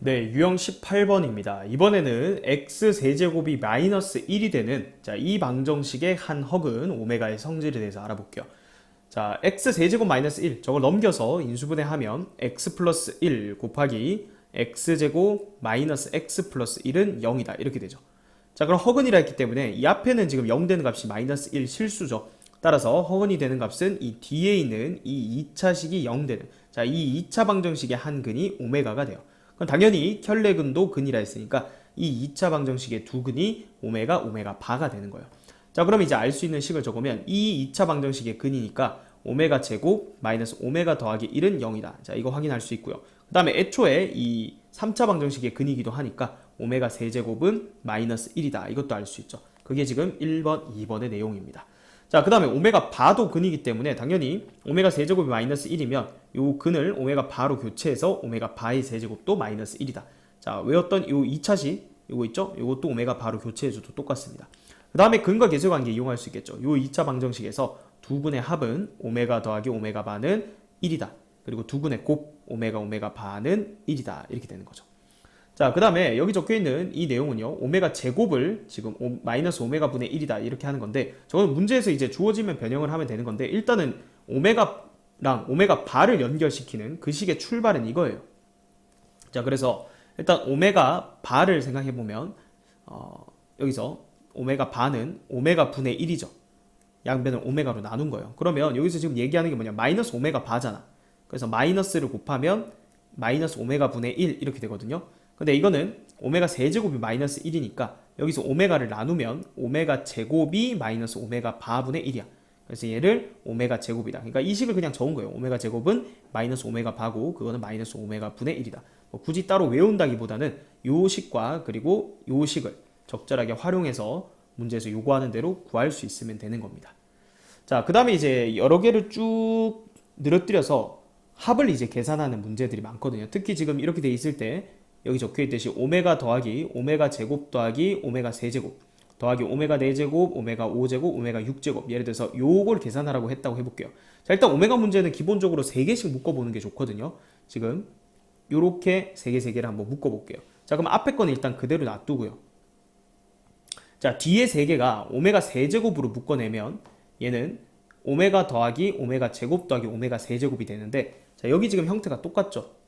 네, 유형 18번입니다. 이번에는 x세제곱이 마이너스 1이 되는 이 방정식의 한 헉은 오메가의 성질에 대해서 알아볼게요. 자, x세제곱 마이너스 1 저걸 넘겨서 인수분해하면 x 플러스 1 곱하기 x제곱 마이너스 x 플러스 1은 0이다 이렇게 되죠. 자, 그럼 허근이라 했기 때문에 이 앞에는 지금 0 되는 값이 마이너스 1 실수죠. 따라서 허근이 되는 값은 이 뒤에 있는 이 2차식이 0 되는 이 2차 방정식의 한 근이 오메가가 돼요. 그럼 당연히 켤레근도 근이라 했으니까 이 2차 방정식의 두 근이 오메가 바가 되는 거예요. 자, 그럼 이제 알 수 있는 식을 적으면 이 2차 방정식의 근이니까 오메가 제곱 마이너스 오메가 더하기 1은 0이다. 자, 이거 확인할 수 있고요. 그 다음에 애초에 이 3차 방정식의 근이기도 하니까 오메가 세제곱은 마이너스 1이다. 이것도 알 수 있죠. 그게 지금 1번, 2번의 내용입니다. 자, 그 다음에 오메가 바도 근이기 때문에 당연히 오메가 세제곱이 마이너스 1이면 요 근을 오메가 바로 교체해서 오메가 바의 세제곱도 마이너스 1이다. 자, 외웠던 요 2차식 요거 있죠? 요것도 오메가 바로 교체해줘도 똑같습니다. 그 다음에 근과 계수관계 이용할 수 있겠죠. 요 2차 방정식에서 두 근의 합은 오메가 더하기 오메가 바는 1이다. 그리고 두 근의 곱 오메가 바는 1이다. 이렇게 되는 거죠. 자, 그 다음에 여기 적혀있는 이 내용은요, 오메가 제곱을 지금 마이너스 오메가 분의 1이다 이렇게 하는 건데, 저건 문제에서 이제 주어지면 변형을 하면 되는 건데, 일단은 오메가랑 오메가 바를 연결시키는 그 식의 출발은 이거예요. 자, 그래서 일단 오메가 바를 생각해보면 여기서 오메가 바는 오메가 분의 1이죠. 양변을 오메가로 나눈 거예요. 그러면 여기서 지금 얘기하는 게 뭐냐, 마이너스 오메가 바잖아. 그래서 마이너스를 곱하면 마이너스 오메가 분의 1 이렇게 되거든요. 근데 이거는 오메가 세제곱이 마이너스 1이니까 여기서 오메가를 나누면 오메가 제곱이 마이너스 오메가 바분의 1이야. 그래서 얘를 오메가 제곱이다. 그러니까 이 식을 그냥 적은 거예요. 오메가 제곱은 마이너스 오메가 바고 그거는 마이너스 오메가 분의 1이다. 뭐 굳이 따로 외운다기보다는 요 식과 그리고 요 식을 적절하게 활용해서 문제에서 요구하는 대로 구할 수 있으면 되는 겁니다. 자, 그 다음에 이제 여러 개를 쭉 늘어뜨려서 합을 이제 계산하는 문제들이 많거든요. 특히 지금 이렇게 돼 있을 때 여기 적혀있듯이 오메가 더하기 오메가 제곱 더하기 오메가 세제곱 더하기 오메가 4제곱 오메가 5제곱 오메가 6제곱 예를 들어서 요걸 계산하라고 했다고 해볼게요. 자, 일단 오메가 문제는 기본적으로 3개씩 묶어보는 게 좋거든요. 지금 요렇게 3개를 한번 묶어볼게요. 자, 그럼 앞에 거는 일단 그대로 놔두고요. 자, 뒤에 3개가 오메가 세제곱으로 묶어내면 얘는 오메가 더하기 오메가 제곱 더하기 오메가 세제곱이 되는데, 자, 여기 지금 형태가 똑같죠?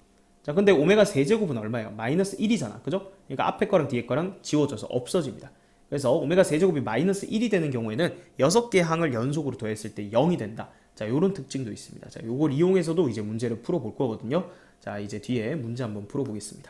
자, 근데 오메가 세제곱은 얼마예요? 마이너스 1이잖아. 그죠? 그러니까 앞에 거랑 뒤에 거랑 지워져서 없어집니다. 그래서 오메가 세제곱이 마이너스 1이 되는 경우에는 6개의 항을 연속으로 더했을 때 0이 된다. 자, 요런 특징도 있습니다. 자, 요걸 이용해서도 이제 문제를 풀어볼 거거든요. 자, 이제 뒤에 문제 한번 풀어보겠습니다.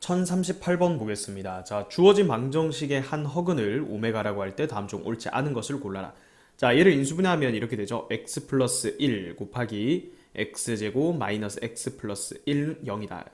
1038번 보겠습니다. 자, 주어진 방정식의 한 허근을 오메가라고 할 때 다음 중 옳지 않은 것을 골라라. 자, 얘를 인수분해하면 이렇게 되죠. x 플러스 1 곱하기 x제곱 마이너스 x 플러스 1, 0이다.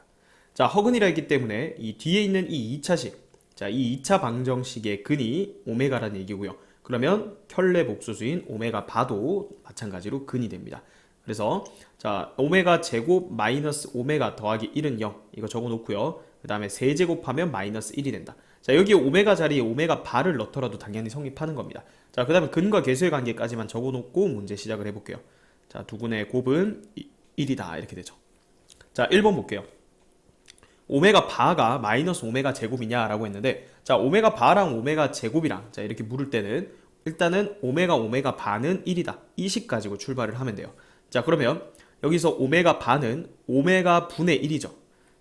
자, 허근이라 했기 때문에 이 뒤에 있는 이 2차식, 자, 이 2차 방정식의 근이 오메가라는 얘기고요. 그러면 켤레 복수수인 오메가 바도 마찬가지로 근이 됩니다. 그래서 자, 오메가 제곱 마이너스 오메가 더하기 1은 0 이거 적어 놓고요. 그 다음에 세제곱하면 마이너스 1이 된다. 자, 여기 오메가 자리에 오메가 바를 넣더라도 당연히 성립하는 겁니다. 자, 그 다음에 근과 계수의 관계까지만 적어 놓고 문제 시작을 해볼게요. 자, 두 근의 곱은 1이다 이렇게 되죠. 자, 1번 볼게요. 오메가 바가 마이너스 오메가 제곱이냐 라고 했는데, 자, 오메가 바랑 오메가 제곱이랑 자 이렇게 물을 때는 일단은 오메가 바는 1이다 이 식 가지고 출발을 하면 돼요. 자, 그러면 여기서 오메가 바는 오메가 분의 1이죠.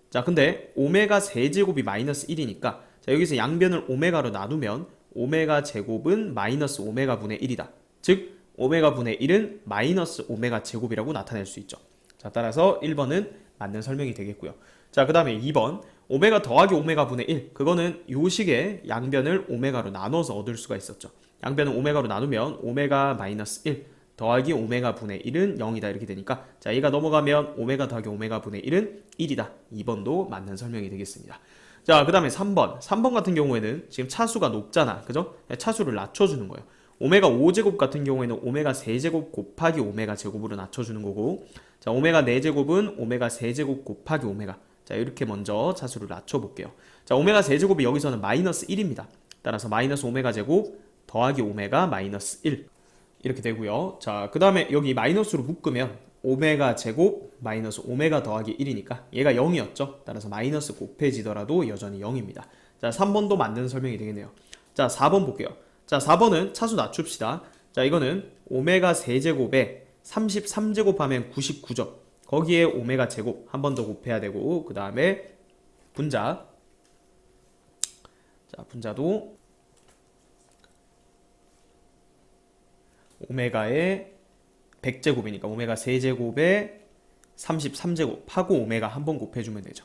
자, 근데 오메가 세제곱이 마이너스 1이니까 자, 여기서 양변을 오메가로 나누면 오메가 제곱은 마이너스 오메가 분의 1이다. 즉 오메가 분의 1은 마이너스 오메가 제곱이라고 나타낼 수 있죠. 자, 따라서 1번은 맞는 설명이 되겠고요. 자, 그 다음에 2번 오메가 더하기 오메가 분의 1 그거는 요 식의 양변을 오메가로 나눠서 얻을 수가 있었죠. 양변을 오메가로 나누면 오메가 마이너스 1 더하기 오메가 분의 1은 0이다 이렇게 되니까 자, 얘가 넘어가면 오메가 더하기 오메가 분의 1은 1이다. 2번도 맞는 설명이 되겠습니다. 자, 그 다음에 3번 같은 경우에는 지금 차수가 높잖아. 그죠? 차수를 낮춰주는 거예요. 오메가 5제곱 같은 경우에는 오메가 세제곱 곱하기 오메가 제곱으로 낮춰주는 거고, 자, 오메가 4제곱은 오메가 세제곱 곱하기 오메가. 자, 이렇게 먼저 차수를 낮춰볼게요. 자, 오메가 세제곱이 여기서는 마이너스 1입니다. 따라서 마이너스 오메가 제곱 더하기 오메가 마이너스 1 이렇게 되고요. 자, 그 다음에 여기 마이너스로 묶으면 오메가 제곱 마이너스 오메가 더하기 1이니까 얘가 0이었죠. 따라서 마이너스 곱해지더라도 여전히 0입니다. 자, 3번도 맞는 설명이 되겠네요. 자, 4번 볼게요. 자, 4번은 차수 낮춥시다. 자, 이거는 오메가 세제곱에 33제곱 하면 99죠. 거기에 오메가 제곱 한 번 더 곱해야 되고, 그 다음에 분자. 자, 분자도 오메가의 100제곱이니까 오메가 세제곱에 33제곱 하고 오메가 한 번 곱해주면 되죠.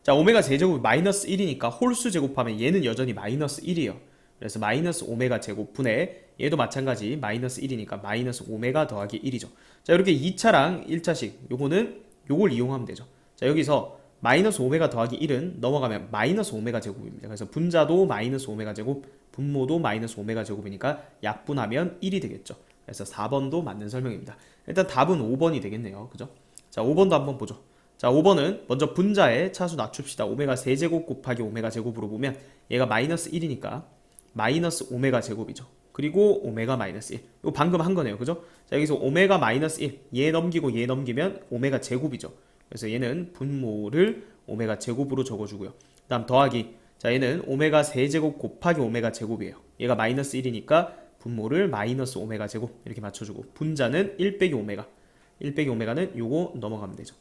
자, 오메가 세제곱이 마이너스 1이니까 홀수 제곱하면 얘는 여전히 마이너스 1이에요. 그래서 마이너스 오메가 제곱분의 얘도 마찬가지 마이너스 1이니까 마이너스 오메가 더하기 1이죠. 자, 이렇게 2차랑 1차식 요거는 요걸 이용하면 되죠. 자, 여기서 마이너스 오메가 더하기 1은 넘어가면 마이너스 오메가 제곱입니다. 그래서 분자도 마이너스 오메가 제곱, 분모도 마이너스 오메가 제곱이니까 약분하면 1이 되겠죠. 그래서 4번도 맞는 설명입니다. 일단 답은 5번이 되겠네요. 그죠? 자, 5번도 한번 보죠. 자, 5번은 먼저 분자의 차수 낮춥시다. 오메가 세제곱 곱하기 오메가 제곱으로 보면 얘가 마이너스 1이니까 마이너스 오메가 제곱이죠. 그리고 오메가 마이너스 1. 이거 방금 한 거네요. 그죠? 자, 여기서 오메가 마이너스 1. 얘 넘기고 얘 넘기면 오메가 제곱이죠. 그래서 얘는 분모를 오메가 제곱으로 적어주고요. 그 다음 더하기. 자, 얘는 오메가 세제곱 곱하기 오메가 제곱이에요. 얘가 마이너스 1이니까 분모를 마이너스 오메가 제곱 이렇게 맞춰주고, 분자는 1 빼기 오메가. 1 빼기 오메가는 요거 넘어가면 되죠.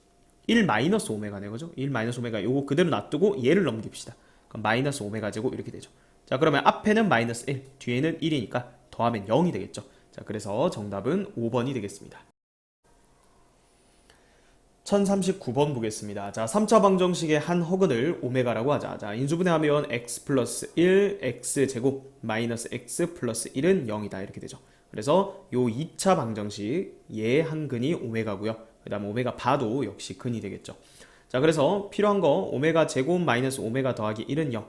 1 마이너스 오메가네요. 그죠? 1 마이너스 오메가 요거 그대로 놔두고 얘를 넘깁시다. 그럼 마이너스 오메가 제곱 이렇게 되죠. 자, 그러면 앞에는 마이너스 1, 뒤에는 1이니까 더하면 0이 되겠죠. 자, 그래서 정답은 5번이 되겠습니다. 1039번 보겠습니다. 자, 3차 방정식의 한 허근을 오메가라고 하자. 자, 인수분해하면 x 플러스 1, x 제곱 마이너스 x 플러스 1은 0이다. 이렇게 되죠. 그래서 요 2차 방정식 얘 한 근이 오메가고요. 그 다음 오메가 바도 역시 근이 되겠죠. 자, 그래서 필요한 거 오메가 제곱 마이너스 오메가 더하기 1은 0.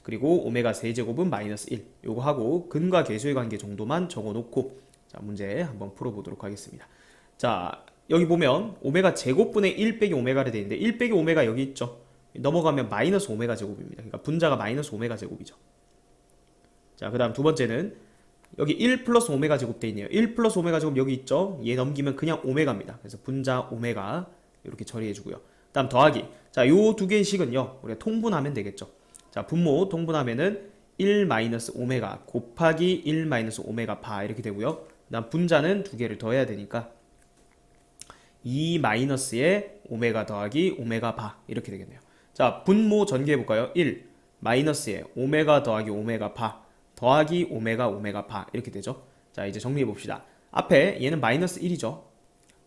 그리고 오메가 세제곱은 마이너스 1. 요거 하고 근과 계수의 관계 정도만 적어놓고, 자, 문제 한번 풀어보도록 하겠습니다. 자, 여기 보면 오메가 제곱분의 1 빼기 오메가를 되어 있는데 1 빼기 오메가 여기 있죠. 넘어가면 마이너스 오메가 제곱입니다. 그러니까 분자가 마이너스 오메가 제곱이죠. 자, 그 다음 두 번째는 여기 1 플러스 오메가 제곱 되어 있네요. 1 플러스 오메가 제곱 여기 있죠. 얘 넘기면 그냥 오메가입니다. 그래서 분자 오메가 이렇게 처리해주고요. 그 다음 더하기. 자, 요 두 개의 식은요, 우리가 통분하면 되겠죠. 자, 분모 통분하면은 1 마이너스 오메가 곱하기 1 마이너스 오메가 바 이렇게 되고요. 그 다음 분자는 두 개를 더해야 되니까 2 마이너스에 오메가 더하기 오메가 바 이렇게 되겠네요. 자, 분모 전개해볼까요? 1 마이너스에 오메가 더하기 오메가 바 더하기 오메가 오메가 바 이렇게 되죠. 자, 이제 정리해봅시다. 앞에 얘는 마이너스 1이죠.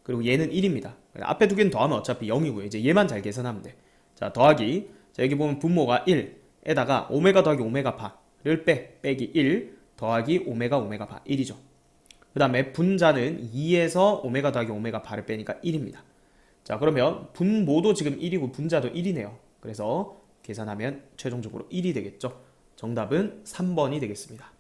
그리고 얘는 1입니다. 앞에 두 개는 더하면 어차피 0이고요. 이제 얘만 잘 계산하면 돼. 자, 더하기. 자, 여기 보면 분모가 1에다가 오메가 더하기 오메가 바를 빼기 1 더하기 오메가 오메가 바 1이죠. 그 다음에 분자는 2에서 오메가 더하기 오메가 바를 빼니까 1입니다. 자, 그러면 분모도 지금 1이고 분자도 1이네요. 그래서 계산하면 최종적으로 1이 되겠죠. 정답은 3번이 되겠습니다.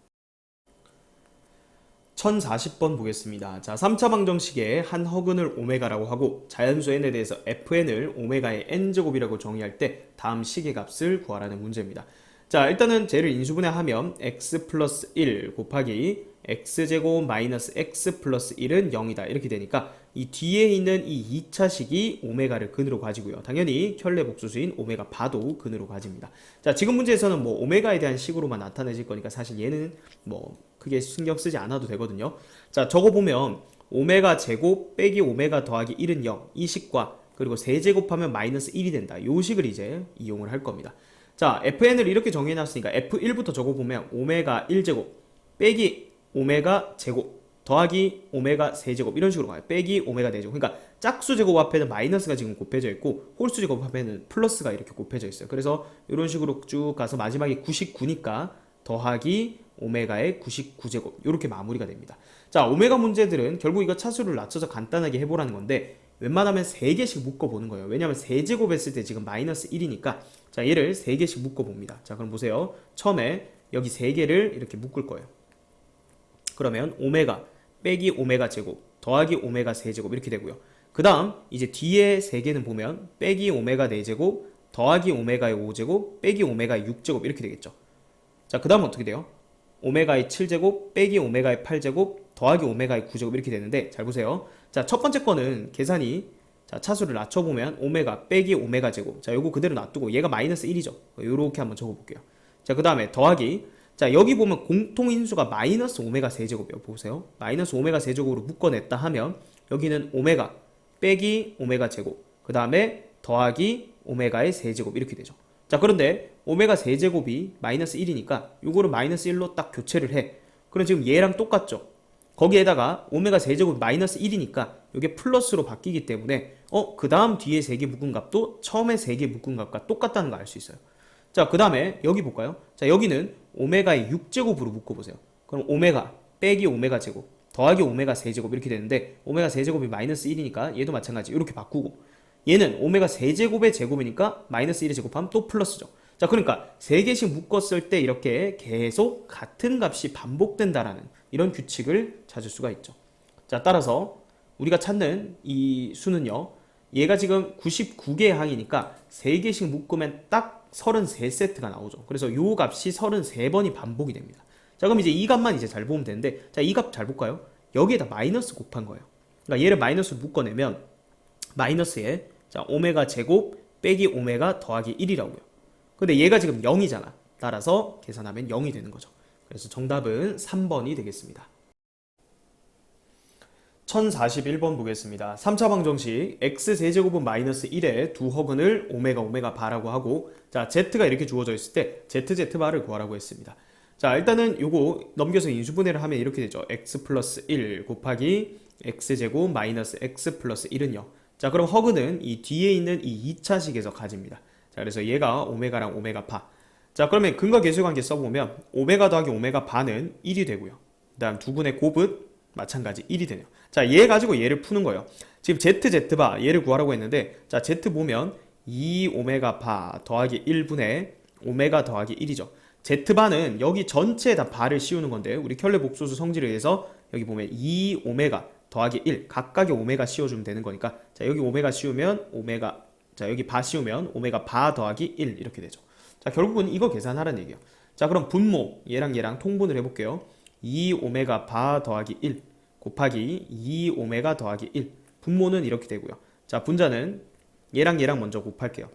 1040번 보겠습니다. 자, 3차 방정식의 한 허근을 오메가라고 하고 자연수 n에 대해서 fn을 오메가의 n제곱이라고 정의할 때 다음 식의 값을 구하라는 문제입니다. 자, 일단은 쟤를 인수분해하면 x 플러스 1 곱하기 x제곱 마이너스 x 플러스 1은 0이다. 이렇게 되니까 이 뒤에 있는 이 2차식이 오메가를 근으로 가지고요. 당연히 켤레 복수수인 오메가 바도 근으로 가집니다. 자, 지금 문제에서는 뭐 오메가에 대한 식으로만 나타내질 거니까 사실 얘는 뭐 크게 신경 쓰지 않아도 되거든요. 자, 저거 보면 오메가 제곱 빼기 오메가 더하기 1은 0. 이 식과 그리고 세제곱하면 마이너스 1이 된다. 요 식을 이제 이용을 할 겁니다. 자, fn을 이렇게 정해놨으니까 f1부터 적어보면 오메가 1제곱 빼기 오메가 제곱 더하기 오메가 세제곱 이런 식으로 가요. 빼기 오메가 4제곱. 그러니까 짝수 제곱 앞에는 마이너스가 지금 곱해져 있고 홀수 제곱 앞에는 플러스가 이렇게 곱해져 있어요. 그래서 이런 식으로 쭉 가서 마지막에 99니까 더하기 오메가의 99제곱 이렇게 마무리가 됩니다. 자, 오메가 문제들은 결국 이거 차수를 낮춰서 간단하게 해보라는 건데 웬만하면 3개씩 묶어보는 거예요. 왜냐하면 세제곱 했을 때 지금 마이너스 1이니까 자, 얘를 3개씩 묶어봅니다. 자, 그럼 보세요. 처음에 여기 3개를 이렇게 묶을 거예요. 그러면 오메가 빼기 오메가 제곱 더하기 오메가 세제곱 이렇게 되고요. 그 다음 이제 뒤에 3개는 보면 빼기 오메가 4제곱 더하기 오메가의 5제곱 빼기 오메가의 6제곱 이렇게 되겠죠. 자, 그 다음 어떻게 돼요? 오메가의 7제곱 빼기 오메가의 8제곱 더하기 오메가의 9제곱 이렇게 되는데 잘 보세요. 자, 첫 번째 거는 계산이 자, 차수를 낮춰보면 오메가 빼기 오메가 제곱. 자, 요거 그대로 놔두고 얘가 마이너스 1이죠. 요렇게 한번 적어볼게요. 자, 그 다음에 더하기. 자, 여기 보면 공통인수가 마이너스 오메가 세제곱이에요. 보세요. 마이너스 오메가 세제곱으로 묶어냈다 하면 여기는 오메가 빼기 오메가 제곱. 그 다음에 더하기 오메가의 세제곱 이렇게 되죠. 자, 그런데 오메가 세제곱이 마이너스 1이니까 요거를 마이너스 1로 딱 교체를 해. 그럼 지금 얘랑 똑같죠? 거기에다가 오메가 세제곱이 마이너스 1이니까 이게 플러스로 바뀌기 때문에 그 다음 뒤에 3개 묶은 값도 처음에 3개 묶은 값과 똑같다는 거 알 수 있어요. 자, 그 다음에 여기 볼까요? 자, 여기는 오메가의 6제곱으로 묶어보세요. 그럼 오메가 빼기 오메가 제곱 더하기 오메가 세제곱 이렇게 되는데 오메가 세제곱이 마이너스 1이니까 얘도 마찬가지 이렇게 바꾸고 얘는 오메가 세제곱의 제곱이니까 마이너스 1의 제곱하면 또 플러스죠. 자, 그러니까 3개씩 묶었을 때 이렇게 계속 같은 값이 반복된다라는 이런 규칙을 찾을 수가 있죠. 자, 따라서 우리가 찾는 이 수는요, 얘가 지금 99개의 항이니까 3개씩 묶으면 딱 33세트가 나오죠. 그래서 요 값이 33번이 반복이 됩니다. 자, 그럼 이제 이 값만 이제 잘 보면 되는데, 자, 이 값 잘 볼까요? 여기에다 마이너스 곱한 거예요. 그러니까 얘를 마이너스로 묶어내면 마이너스에 자, 오메가 제곱 빼기 오메가 더하기 1이라고요. 근데 얘가 지금 0이잖아. 따라서 계산하면 0이 되는 거죠. 그래서 정답은 3번이 되겠습니다. 1041번 보겠습니다. 3차 방정식 x세제곱은 마이너스 1에 두 허근을 오메가 바라고 하고 자, z가 이렇게 주어져 있을 때 z바를 구하라고 했습니다. 자, 일단은 요거 넘겨서 인수분해를 하면 이렇게 되죠. x 플러스 1 곱하기 x제곱 마이너스 x 플러스 1은요. 자, 그럼 허근은 이 뒤에 있는 이 2차식에서 가집니다. 자, 그래서 얘가 오메가랑 오메가 바. 자, 그러면 근과 계수관계 써보면 오메가 더하기 오메가 바는 1이 되고요. 그 다음 두근의 곱은 마찬가지 1이 되네요. 자, 얘 가지고 얘를 푸는 거예요. 지금 z바 얘를 구하라고 했는데 자, z 보면 2 오메가 바 더하기 1분의 오메가 더하기 1이죠. z바는 여기 전체에 다 바를 씌우는 건데 우리 켤레 복소수 성질에 의해서 여기 보면 2 오메가 더하기 1 각각의 오메가 씌워주면 되는 거니까 자, 여기 오메가 씌우면 오메가 자, 여기 바 씌우면 오메가 바 더하기 1 이렇게 되죠. 자, 결국은 이거 계산하라는 얘기예요. 자, 그럼 분모 얘랑 통분을 해볼게요. 2 오메가 바 더하기 1 곱하기 2 오메가 더하기 1 분모는 이렇게 되고요. 자, 분자는 얘랑 먼저 곱할게요.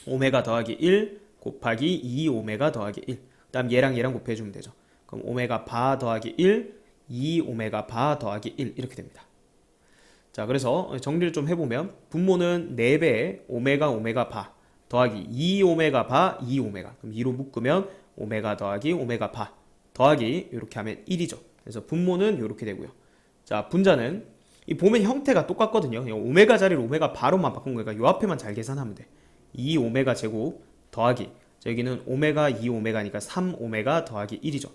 오메가 더하기 1 곱하기 2 오메가 더하기 1 그 다음 얘랑 곱해주면 되죠. 그럼 오메가 바 더하기 1 2 오메가 바 더하기 1 이렇게 됩니다. 자, 그래서 정리를 좀 해보면 분모는 4배의 오메가 바 더하기 2 오메가 바 2 오메가 그럼 2로 묶으면 오메가 더하기 오메가 바 더하기 이렇게 하면 1이죠. 그래서 분모는 이렇게 되고요. 자, 분자는 이 보면 형태가 똑같거든요. 오메가 자리를 오메가 바로만 바꾼 거니까 요 앞에만 잘 계산하면 돼. 2 오메가 제곱 더하기 자, 여기는 오메가 2 오메가니까 3 오메가 더하기 1이죠.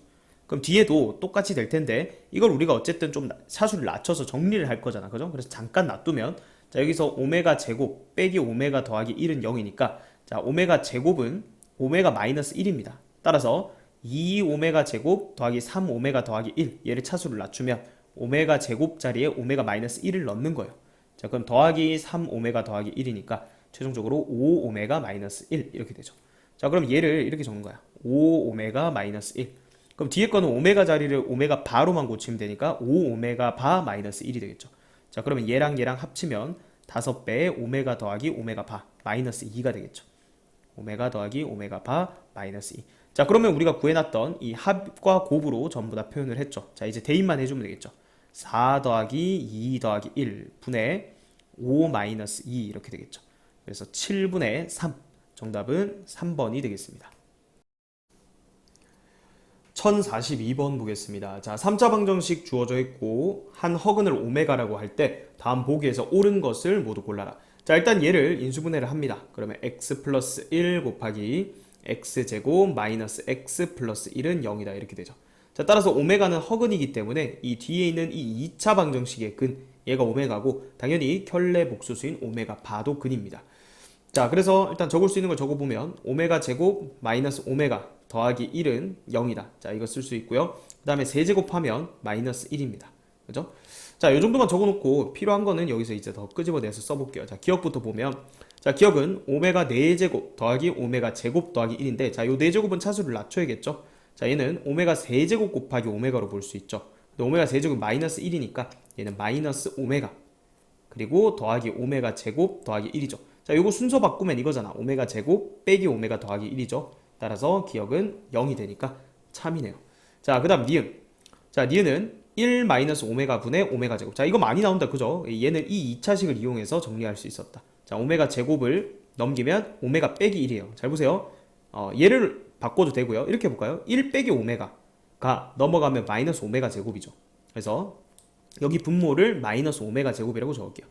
그럼 뒤에도 똑같이 될 텐데 이걸 우리가 어쨌든 좀 차수를 낮춰서 정리를 할 거잖아. 그죠? 그래서 잠깐 놔두면 자, 여기서 오메가 제곱 빼기 오메가 더하기 1은 0이니까 자, 오메가 제곱은 오메가 마이너스 1입니다. 따라서 2 오메가 제곱 더하기 3 오메가 더하기 1 얘를 차수를 낮추면 오메가 제곱 자리에 오메가 마이너스 1을 넣는 거예요. 자, 그럼 더하기 3 오메가 더하기 1이니까 최종적으로 5 오메가 마이너스 1 이렇게 되죠. 자, 그럼 얘를 이렇게 적는 거야. 5 오메가 마이너스 1 그럼 뒤에 거는 오메가 자리를 오메가 바로만 고치면 되니까 5 오메가 바 마이너스 1이 되겠죠. 자, 그러면 얘랑 합치면 5배의 오메가 더하기 오메가 바 마이너스 2가 되겠죠. 오메가 더하기 오메가 바 마이너스 2. 자, 그러면 우리가 구해놨던 이 합과 곱으로 전부 다 표현을 했죠. 자, 이제 대입만 해주면 되겠죠. 4 더하기 2 더하기 1 분의 5 마이너스 2 이렇게 되겠죠. 그래서 7분의 3 정답은 3번이 되겠습니다. 1042번 보겠습니다. 자, 3차 방정식 주어져 있고 한 허근을 오메가라고 할 때 다음 보기에서 옳은 것을 모두 골라라. 자, 일단 얘를 인수분해를 합니다. 그러면 x 플러스 1 곱하기 x제곱 마이너스 x 플러스 1은 0이다 이렇게 되죠. 자, 따라서 오메가는 허근이기 때문에 이 뒤에 있는 이 2차 방정식의 근 얘가 오메가고 당연히 켤레 복수수인 오메가 바도 근입니다. 자, 그래서 일단 적을 수 있는 걸 적어보면 오메가 제곱 마이너스 오메가 더하기 1은 0이다. 자, 이거 쓸 수 있고요. 그 다음에 세제곱하면 마이너스 1입니다. 그죠? 자, 이 정도만 적어놓고 필요한 거는 여기서 이제 더 끄집어내서 써볼게요. 자, 기억부터 보면 자, 기억은 오메가 4제곱 더하기 오메가 제곱 더하기 1인데 자, 요 4제곱은 차수를 낮춰야겠죠? 자, 얘는 오메가 세제곱 곱하기 오메가로 볼 수 있죠. 근데 오메가 세제곱 마이너스 1이니까 얘는 마이너스 오메가 그리고 더하기 오메가 제곱 더하기 1이죠. 자, 요거 순서 바꾸면 이거잖아. 오메가 제곱 빼기 오메가 더하기 1이죠. 따라서 기억은 0이 되니까 참이네요. 자, 그 다음 니은. 자, 니은은 1 마이너스 오메가 분의 오메가 제곱. 자, 이거 많이 나온다. 그죠? 얘는 이 2차식을 이용해서 정리할 수 있었다. 자, 오메가 제곱을 넘기면 오메가 빼기 1이에요. 잘 보세요. 얘를 바꿔도 되고요. 이렇게 해볼까요? 1 빼기 오메가가 넘어가면 마이너스 오메가 제곱이죠. 그래서 여기 분모를 마이너스 오메가 제곱이라고 적을게요.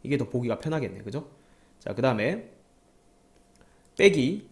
이게 더 보기가 편하겠네. 그죠? 자, 그 다음에 빼기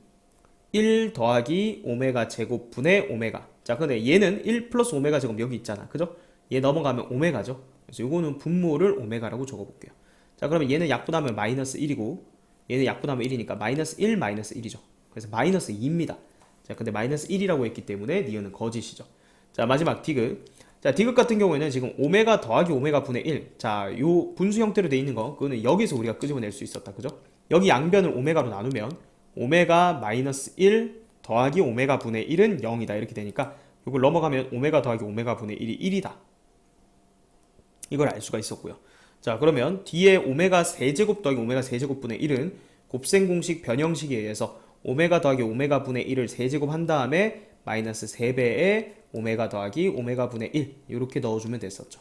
1 더하기 오메가 제곱 분의 오메가. 자, 근데 얘는 1 플러스 오메가 제곱 여기 있잖아. 그죠? 얘 넘어가면 오메가죠. 그래서 이거는 분모를 오메가라고 적어볼게요. 자, 그러면 얘는 약분하면 마이너스 1이고 얘는 약분하면 1이니까 마이너스 1 마이너스 1이죠. 그래서 마이너스 2입니다. 자, 근데 마이너스 1이라고 했기 때문에 니은은 거짓이죠. 자, 마지막 디귿. 자, 디귿 같은 경우에는 지금 오메가 더하기 오메가 분의 1. 자, 요 분수 형태로 돼 있는 거 그거는 여기서 우리가 끄집어낼 수 있었다. 그죠? 여기 양변을 오메가로 나누면 오메가 마이너스 1 더하기 오메가 분의 1은 0이다. 이렇게 되니까 이걸 넘어가면 오메가 더하기 오메가 분의 1이 1이다. 이걸 알 수가 있었고요. 자, 그러면 뒤에 오메가 세제곱 더하기 오메가 세제곱 분의 1은 곱셈 공식 변형식에 의해서 오메가 더하기 오메가 분의 1을 세제곱 한 다음에 마이너스 3배의 오메가 더하기 오메가 분의 1 이렇게 넣어주면 됐었죠.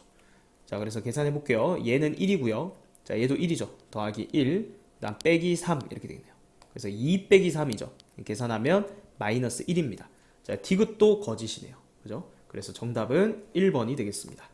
자, 그래서 계산해 볼게요. 얘는 1이고요. 자, 얘도 1이죠. 더하기 1, 그다음 빼기 3 이렇게 되겠네요. 그래서 2 빼기 3이죠. 계산하면 마이너스 1입니다. 자, 디귿도 거짓이네요. 그죠? 그래서 정답은 1번이 되겠습니다.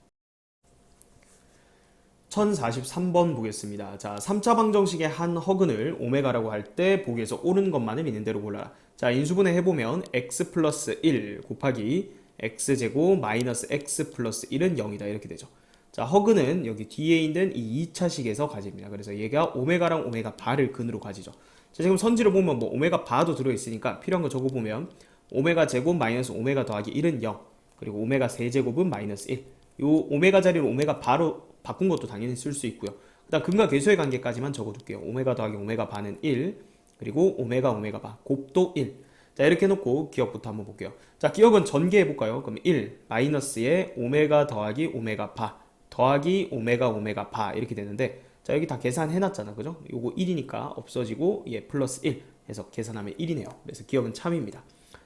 1043번 보겠습니다. 자, 3차 방정식의 한 허근을 오메가라고 할 때 보기에서 옳은 것만을 있는 대로 골라라. 자, 인수분해 해보면 x 플러스 1 곱하기 x제곱 마이너스 x 플러스 1은 0이다. 이렇게 되죠. 자, 허근은 여기 뒤에 있는 이 2차식에서 가집니다. 그래서 얘가 오메가랑 오메가 바를 근으로 가지죠. 자, 지금 선지를 보면 뭐 오메가 바도 들어있으니까 필요한 거 적어보면 오메가 제곱 마이너스 오메가 더하기 1은 0 그리고 오메가 세제곱은 마이너스 1 요 오메가 자리로 오메가 바로 바꾼 것도 당연히 쓸 수 있고요. 그다음 근과 계수의 관계까지만 적어둘게요. 오메가 더하기 오메가 바는 1 그리고 오메가 바 곱도 1. 자, 이렇게 해놓고 기억부터 한번 볼게요. 자, 기억은 전개해볼까요? 그럼 1 마이너스에 오메가 더하기 오메가 바 더하기 오메가 바 이렇게 되는데 자, 여기 다 계산해놨잖아. 그죠? 요거 1이니까 없어지고 얘 플러스 1 해서 계산하면 1이네요. 그래서 기억은 참입니다.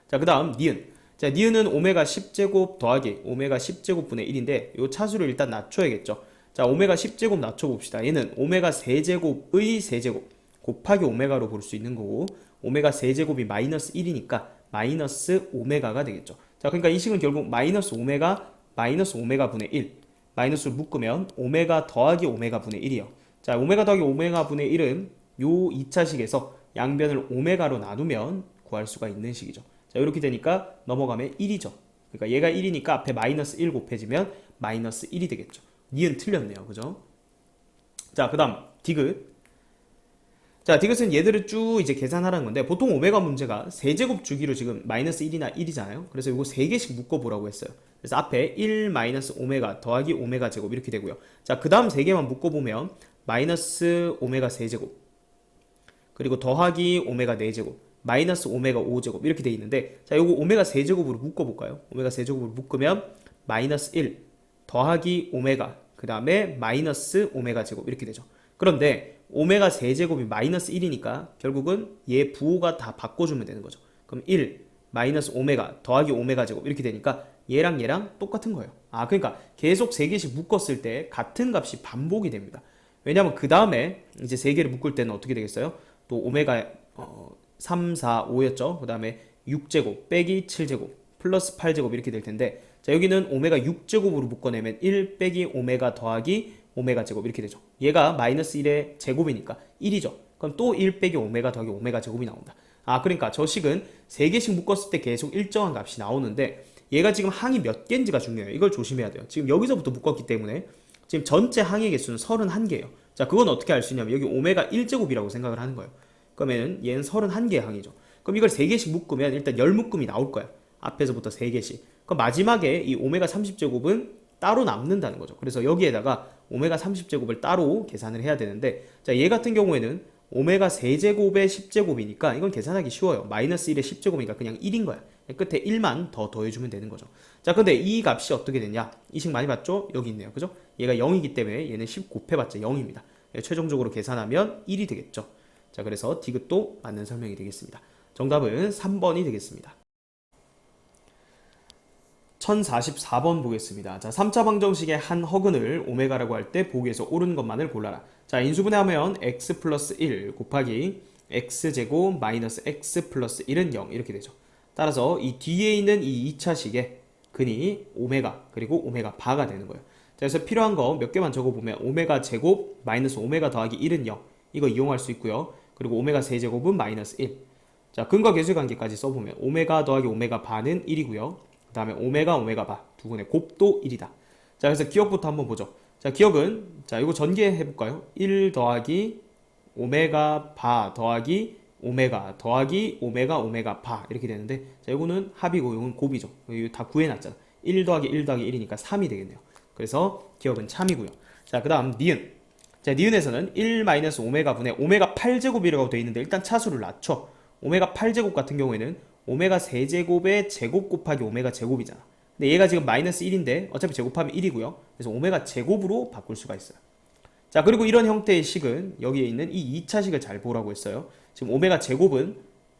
자, 그 다음 니은. 자, 니은은 오메가 10제곱 더하기 오메가 10제곱 분의 1인데 요 차수를 일단 낮춰야겠죠. 자, 오메가 10제곱 낮춰봅시다. 얘는 오메가 세제곱의 세제곱 곱하기 오메가로 볼 수 있는 거고 오메가 세제곱이 마이너스 1이니까 마이너스 오메가가 되겠죠. 자, 그러니까 이 식은 결국 마이너스 오메가 분의 1 마이너스를 묶으면 오메가 더하기 오메가 분의 1이에요. 자, 오메가 더하기 오메가 분의 1은 요 2차식에서 양변을 오메가로 나누면 구할 수가 있는 식이죠. 자, 이렇게 되니까 넘어가면 1이죠. 그러니까 얘가 1이니까 앞에 마이너스 1 곱해지면 마이너스 1이 되겠죠. 니은 틀렸네요. 그죠? 자, 그 다음 디귿. 자, 디귿은 얘들을 쭉 이제 계산하라는 건데 보통 오메가 문제가 세제곱 주기로 지금 마이너스 1이나 1이잖아요. 그래서 이거 3개씩 묶어보라고 했어요. 그래서 앞에 1 마이너스 오메가 더하기 오메가 제곱 이렇게 되고요. 자, 그 다음 3개만 묶어보면 마이너스 오메가 세제곱 그리고 더하기 오메가 4제곱 마이너스 오메가 5제곱 이렇게 돼 있는데 자, 요거 오메가 세제곱으로 묶어볼까요? 오메가 세제곱으로 묶으면 마이너스 1 더하기 오메가 그 다음에 마이너스 오메가 제곱 이렇게 되죠. 그런데 오메가 세제곱이 마이너스 1이니까 결국은 얘 부호가 다 바꿔주면 되는 거죠. 그럼 1 마이너스 오메가 더하기 오메가 제곱 이렇게 되니까 얘랑 똑같은 거예요. 아, 그러니까 계속 3개씩 묶었을 때 같은 값이 반복이 됩니다. 왜냐면 그 다음에 이제 3개를 묶을 때는 어떻게 되겠어요? 또 오메가 3, 4, 5였죠. 그 다음에 6제곱 빼기 7제곱 플러스 8제곱 이렇게 될 텐데 자, 여기는 오메가 6제곱으로 묶어내면 1 빼기 오메가 더하기 오메가 제곱 이렇게 되죠. 얘가 마이너스 1의 제곱이니까 1이죠. 그럼 또 1 빼기 오메가 더하기 오메가 제곱이 나온다. 아, 그러니까 저 식은 3개씩 묶었을 때 계속 일정한 값이 나오는데 얘가 지금 항이 몇 개인지가 중요해요. 이걸 조심해야 돼요. 지금 여기서부터 묶었기 때문에 지금 전체 항의 개수는 31개예요. 자, 그건 어떻게 알 수 있냐면 여기 오메가 1제곱이라고 생각을 하는 거예요. 그러면 얘는 31개의 항이죠. 그럼 이걸 3개씩 묶으면 일단 10묶음이 나올 거야. 앞에서부터 3개씩. 그럼 마지막에 이 오메가 30제곱은 따로 남는다는 거죠. 그래서 여기에다가 오메가 30제곱을 따로 계산을 해야 되는데 자, 얘 같은 경우에는 오메가 세제곱의 10제곱이니까 이건 계산하기 쉬워요. 마이너스 1의 10제곱이니까 그냥 1인 거야. 끝에 1만 더 더해주면 되는 거죠. 자, 근데 이 값이 어떻게 되냐? 이 식 많이 봤죠? 여기 있네요. 그죠? 얘가 0이기 때문에 얘는 10 곱해봤자 0입니다. 최종적으로 계산하면 1이 되겠죠. 자, 그래서 디귿도 맞는 설명이 되겠습니다. 정답은 3번이 되겠습니다. 1044번 보겠습니다. 자, 3차 방정식의 한 허근을 오메가라고 할 때 보기에서 옳은 것만을 골라라. 자, 인수분해하면 x 플러스 1 곱하기 x제곱 마이너스 x 플러스 1은 0 이렇게 되죠. 따라서 이 뒤에 있는 이 2차식의 근이 오메가 그리고 오메가 바가 되는 거예요. 자, 그래서 필요한 거 몇 개만 적어보면 오메가 제곱 마이너스 오메가 더하기 1은 0 이거 이용할 수 있고요. 그리고 오메가 세제곱은 마이너스 1. 자, 근과 계수의 관계까지 써보면 오메가 더하기 오메가 바는 1이고요. 그 다음에 오메가 바 두 분의 곱도 1이다. 자, 그래서 기억부터 한번 보죠. 자, 기억은 자, 이거 전개해볼까요? 1 더하기 오메가 바 더하기 오메가 더하기 오메가 바 이렇게 되는데, 자, 이거는 합이고 이건 곱이죠. 이거 다 구해놨잖아. 1 더하기 1 더하기 1이니까 3이 되겠네요. 그래서 기억은 참이고요. 자, 그 다음 니은. 자, 니은에서는 1 마이너스 오메가 분의 오메가 8제곱이라고 되어 있는데 일단 차수를 낮춰. 오메가 8제곱 같은 경우에는 오메가 세제곱의 제곱 곱하기 오메가 제곱이잖아. 근데 얘가 지금 마이너스 1인데 어차피 제곱하면 1이고요. 그래서 오메가 제곱으로 바꿀 수가 있어요. 자, 그리고 이런 형태의 식은 여기에 있는 이 2차식을 잘 보라고 했어요. 지금 오메가 제곱은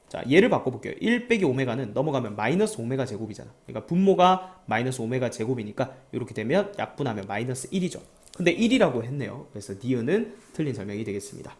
자, 얘를 바꿔볼게요. 1 빼기 오메가는 넘어가면 마이너스 오메가 제곱이잖아. 그러니까 분모가 마이너스 오메가 제곱이니까 이렇게 되면 약분하면 마이너스 1이죠. 근데 1이라고 했네요. 그래서 니은은 틀린 설명이 되겠습니다.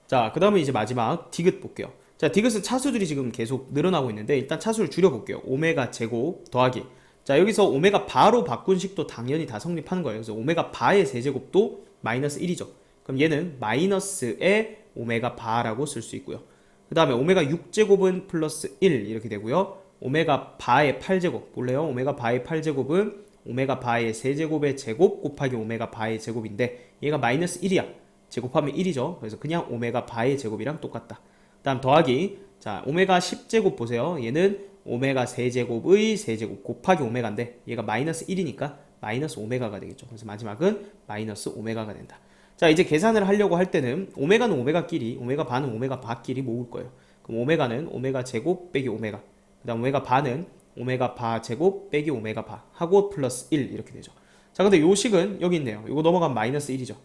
자, 그 다음에 이제 마지막 디귿 볼게요. 자, 디귿은 차수들이 지금 계속 늘어나고 있는데 일단 차수를 줄여볼게요. 오메가 제곱 더하기. 자, 여기서 오메가 바로 바꾼 식도 당연히 다 성립하는 거예요. 그래서 오메가 바의 세제곱도 마이너스 1이죠. 그럼 얘는 마이너스의 오메가 바라고 쓸 수 있고요. 그 다음에 오메가 6제곱은 플러스 1 이렇게 되고요. 오메가 바의 8제곱 볼래요? 오메가 바의 8제곱은 오메가 바의 세제곱의 제곱 곱하기 오메가 바의 제곱인데 얘가 마이너스 1이야. 제곱하면 1이죠. 그래서 그냥 오메가 바의 제곱이랑 똑같다. 그 다음 더하기. 자, 오메가 10제곱 보세요. 얘는 오메가 세제곱의 세제곱 곱하기 오메가인데 얘가 마이너스 1이니까 마이너스 오메가가 되겠죠. 그래서 마지막은 마이너스 오메가가 된다. 자, 이제 계산을 하려고 할 때는 오메가는 오메가끼리, 오메가 바는 오메가 바끼리 모을 거예요. 그럼 오메가는 오메가 제곱 빼기 오메가, 그 다음 오메가 바는 오메가 바 제곱 빼기 오메가 바 하고 플러스 1 이렇게 되죠. 자, 근데 요 식은 여기 있네요. 요거 넘어가면 마이너스 1이죠.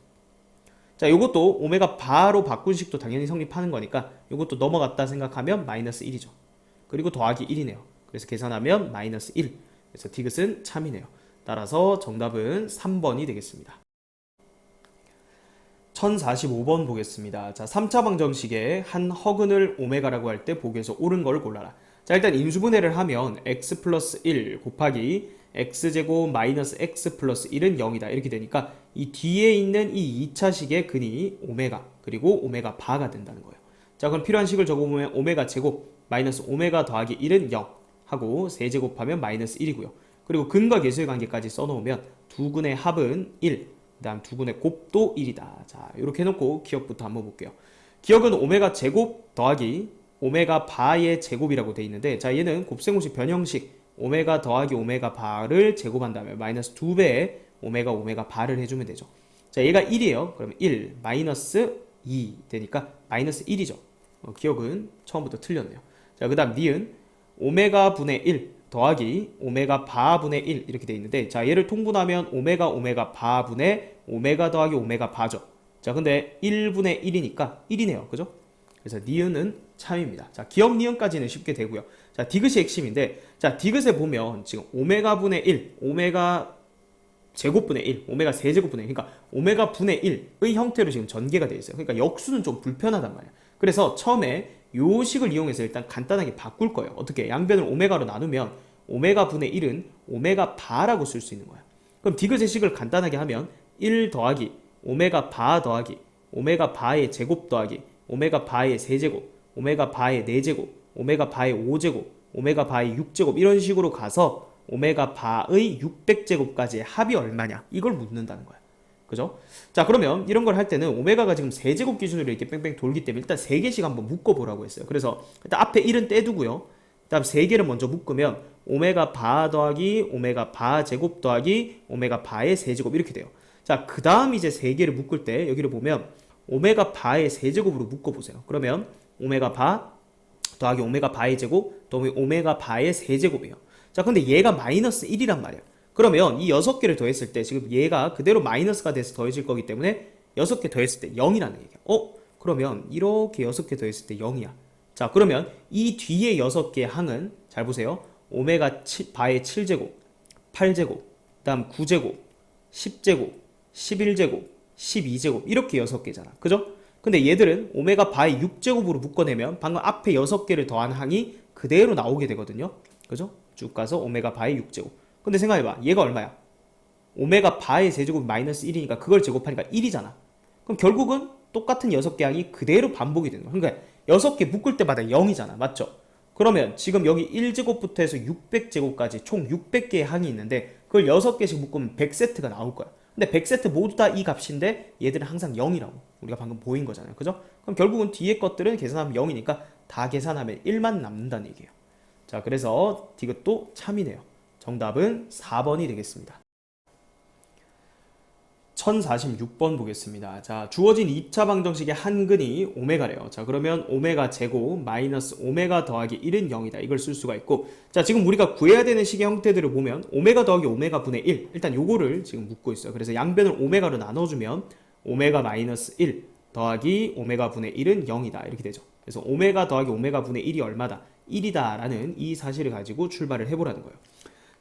자, 요것도 오메가 바로 바꾼 식도 당연히 성립하는 거니까 요것도 넘어갔다 생각하면 마이너스 1이죠. 그리고 더하기 1이네요. 그래서 계산하면 마이너스 1. 그래서 디귿은 참이네요. 따라서 정답은 3번이 되겠습니다. 1045번 보겠습니다. 자, 3차 방정식의 한 허근을 오메가라고 할 때 보기에서 옳은 걸 골라라. 자, 일단 인수분해를 하면 x 플러스 1 곱하기 x제곱 마이너스 x 플러스 1은 0이다. 이렇게 되니까 이 뒤에 있는 이 2차식의 근이 오메가 그리고 오메가 바가 된다는 거예요. 자, 그럼 필요한 식을 적어보면 오메가 제곱 마이너스 오메가 더하기 1은 0 하고 세제곱하면 마이너스 1이고요. 그리고 근과 계수의 관계까지 써놓으면 두 근의 합은 1, 그 다음 두 근의 곱도 1이다. 자, 이렇게 해놓고 기억부터 한번 볼게요. 기억은 오메가 제곱 더하기 오메가 바의 제곱이라고 돼 있는데, 자, 얘는 곱셈공식 변형식 오메가 더하기 오메가 바를 제곱한 다음에 마이너스 2배의 오메가 바를 해주면 되죠. 자, 얘가 1이에요. 그러면 1 마이너스 2 되니까 마이너스 1이죠. 기억은 처음부터 틀렸네요. 자, 그 다음 니은 오메가 분의 1 더하기 오메가 바 분의 1 이렇게 돼 있는데, 자, 얘를 통분하면 오메가 바 분의 오메가 더하기 오메가 바죠. 자, 근데 1분의 1이니까 1이네요. 그죠? 그래서 니은은 참입니다. 자, 기억 니은까지는 쉽게 되고요. 자, 디귿이 핵심인데, 자, 디귿에 보면 지금 오메가 분의 1, 오메가 제곱분의 1, 오메가 세제곱분의 1, 그러니까 오메가 분의 1의 형태로 지금 전개가 되어 있어요. 그러니까 역수는 좀 불편하단 말이에요. 그래서 처음에 요 식을 이용해서 일단 간단하게 바꿀 거예요. 어떻게? 양변을 오메가로 나누면 오메가 분의 1은 오메가 바라고 쓸 수 있는 거야. 그럼 디귿의 식을 간단하게 하면 1 더하기 오메가 바 더하기 오메가 바의 제곱 더하기 오메가 바의 세제곱 오메가 바의 4제곱 오메가 바의 5제곱 오메가 바의 6제곱 이런 식으로 가서 오메가 바의 600제곱까지의 합이 얼마냐 이걸 묻는다는 거야. 그죠? 자, 그러면 이런 걸 할 때는 오메가가 지금 세제곱 기준으로 이렇게 뺑뺑 돌기 때문에 일단 3개씩 한번 묶어보라고 했어요. 그래서 일단 앞에 1은 떼두고요. 그 다음 3개를 먼저 묶으면 오메가 바 더하기 오메가 바 제곱 더하기 오메가 바의 세제곱 이렇게 돼요. 자, 그 다음 이제 3개를 묶을 때 여기를 보면 오메가 바의 세제곱으로 묶어보세요. 그러면 오메가 바 더하기 오메가 바의 제곱 더하기 오메가 바의 세제곱이에요. 자, 근데 얘가 마이너스 1이란 말이야. 그러면 이 6개를 더했을 때 지금 얘가 그대로 마이너스가 돼서 더해질 거기 때문에 6개 더했을 때 0이라는 얘기야. 그러면 이렇게 6개 더했을 때 0이야. 자, 그러면 이 뒤에 6개의 항은 잘 보세요. 오메가 바의 7제곱, 8제곱, 그 다음 9제곱, 10제곱, 11제곱, 12제곱 이렇게 6개잖아. 그죠? 근데 얘들은 오메가 바의 6제곱으로 묶어내면 방금 앞에 6개를 더한 항이 그대로 나오게 되거든요. 그죠? 쭉 가서 오메가 바의 6제곱. 근데 생각해봐. 얘가 얼마야? 오메가 바의 세제곱이 마이너스 1이니까 그걸 제곱하니까 1이잖아. 그럼 결국은 똑같은 6개 항이 그대로 반복이 되는 거야. 그러니까 6개 묶을 때마다 0이잖아. 맞죠? 그러면 지금 여기 1제곱부터 해서 600제곱까지 총 600개의 항이 있는데 그걸 6개씩 묶으면 100세트가 나올 거야. 근데 100세트 모두 다 이 값인데 얘들은 항상 0이라고 우리가 방금 보인 거잖아요. 그죠? 그럼 결국은 뒤에 것들은 계산하면 0이니까 다 계산하면 1만 남는다는 얘기예요. 자, 그래서 디귿도 참이네요. 정답은 4번이 되겠습니다. 1046번 보겠습니다. 자, 주어진 2차 방정식의 한근이 오메가래요. 자, 그러면 오메가 제곱 마이너스 오메가 더하기 1은 0이다. 이걸 쓸 수가 있고, 자, 지금 우리가 구해야 되는 식의 형태들을 보면 오메가 더하기 오메가 분의 1, 일단 요거를 지금 묻고 있어요. 그래서 양변을 오메가로 나눠주면 오메가 마이너스 1 더하기 오메가 분의 1은 0이다. 이렇게 되죠. 그래서 오메가 더하기 오메가 분의 1이 얼마다? 1이다 라는 이 사실을 가지고 출발을 해보라는 거예요.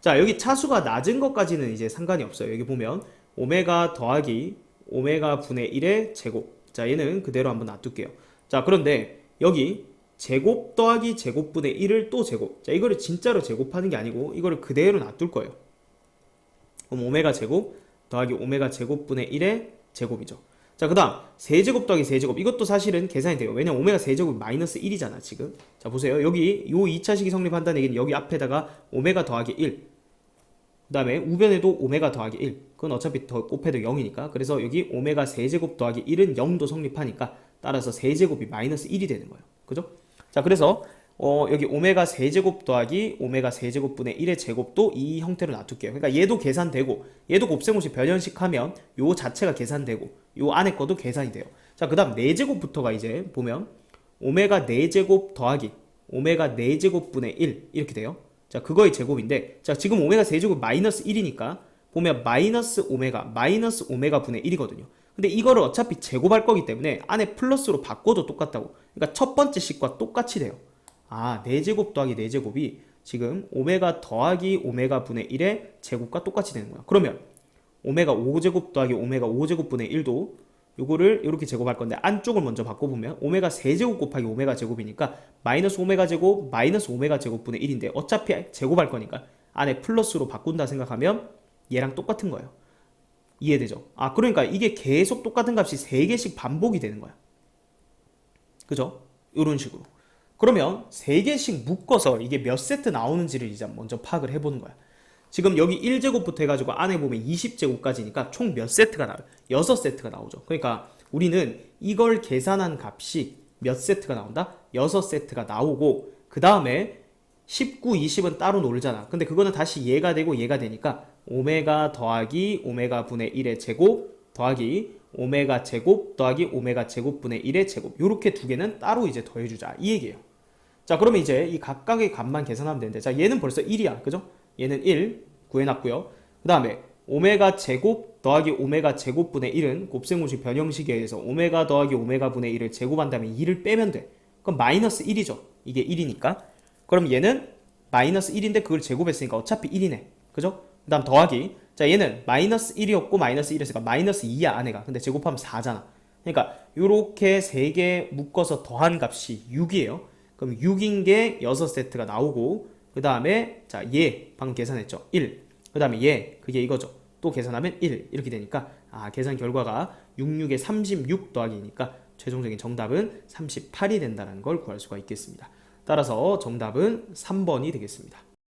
자, 여기 차수가 낮은 것까지는 이제 상관이 없어요. 여기 보면 오메가 더하기 오메가 분의 1의 제곱. 자, 얘는 그대로 한번 놔둘게요. 자, 그런데 여기 제곱 더하기 제곱분의 1을 또 제곱. 자, 이거를 진짜로 제곱하는 게 아니고 이거를 그대로 놔둘 거예요. 그럼 오메가 제곱 더하기 오메가 제곱분의 1의 제곱이죠. 자, 그 다음 세제곱 더하기 세제곱. 이것도 사실은 계산이 돼요. 왜냐면 오메가 세제곱이 마이너스 1이잖아 지금. 자, 보세요. 여기 요 2차식이 성립한다는 얘기는 여기 앞에다가 오메가 더하기 1, 그 다음에 우변에도 오메가 더하기 1. 그건 어차피 더 곱해도 0이니까. 그래서 여기 오메가 세제곱 더하기 1은 0도 성립하니까 따라서 세제곱이 마이너스 1이 되는 거예요. 그죠? 자, 그래서 여기 오메가 세제곱 더하기 오메가 세제곱분의 1의 제곱도 이 형태로 놔둘게요. 그러니까 얘도 계산되고 얘도 곱셈없이 변형식하면 요 자체가 계산되고 요 안에 것도 계산이 돼요. 자, 그 다음 4제곱부터가 이제 보면 오메가 4제곱 더하기 오메가 4제곱분의 1 이렇게 돼요. 자, 그거의 제곱인데, 자, 지금 오메가 세제곱 마이너스 1이니까 보면 마이너스 오메가 분의 1이거든요. 근데 이거를 어차피 제곱할 거기 때문에 안에 플러스로 바꿔도 똑같다고. 그러니까 첫 번째 식과 똑같이 돼요. 아, 4제곱 더하기 4제곱이 지금 오메가 더하기 오메가 분의 1의 제곱과 똑같이 되는 거야. 그러면 오메가 5제곱 더하기 오메가 5제곱 분의 1도 요거를 이렇게 제곱할 건데 안쪽을 먼저 바꿔보면 오메가 세제곱 곱하기 오메가 제곱이니까 마이너스 오메가 제곱 마이너스 오메가 제곱분의 1인데 어차피 제곱할 거니까 안에 플러스로 바꾼다 생각하면 얘랑 똑같은 거예요. 이해되죠? 아, 그러니까 이게 계속 똑같은 값이 3개씩 반복이 되는 거야. 그죠? 이런 식으로. 그러면 3개씩 묶어서 이게 몇 세트 나오는지를 이제 먼저 파악을 해보는 거야. 지금 여기 1제곱부터 해가지고 안에 보면 20제곱까지니까 총 몇 세트가 나와요? 6세트가 나오죠. 그러니까 우리는 이걸 계산한 값이 몇 세트가 나온다? 6세트가 나오고 그 다음에 19, 20은 따로 놀잖아. 근데 그거는 다시 얘가 되고 얘가 되니까 오메가 더하기 오메가 분의 1의 제곱 더하기 오메가 제곱 더하기 오메가 제곱분의 1의 제곱 요렇게 두 개는 따로 이제 더해주자 이 얘기예요. 자, 그러면 이제 이 각각의 값만 계산하면 되는데 자, 얘는 벌써 1이야. 그죠? 얘는 1 구해놨고요. 그 다음에 오메가 제곱 더하기 오메가 제곱분의 1은 곱셈공식 변형식에 의해서 오메가 더하기 오메가 분의 1을 제곱한 다음에 2를 빼면 돼. 그럼 마이너스 1이죠. 이게 1이니까. 그럼 얘는 마이너스 1인데 그걸 제곱했으니까 어차피 1이네. 그죠? 그 다음 더하기. 자, 얘는 마이너스 1이었고 마이너스 1이었으니까 마이너스 2야 안에가. 근데 제곱하면 4잖아. 그러니까 요렇게 3개 묶어서 더한 값이 6이에요. 그럼 6인 게 6세트가 나오고 그 다음에 자, 얘 방금 계산했죠. 1. 그 다음에 얘 그게 이거죠. 또 계산하면 1 이렇게 되니까 아, 계산 결과가 66에 36 더하기니까 최종적인 정답은 38이 된다는 걸 구할 수가 있겠습니다. 따라서 정답은 3번이 되겠습니다.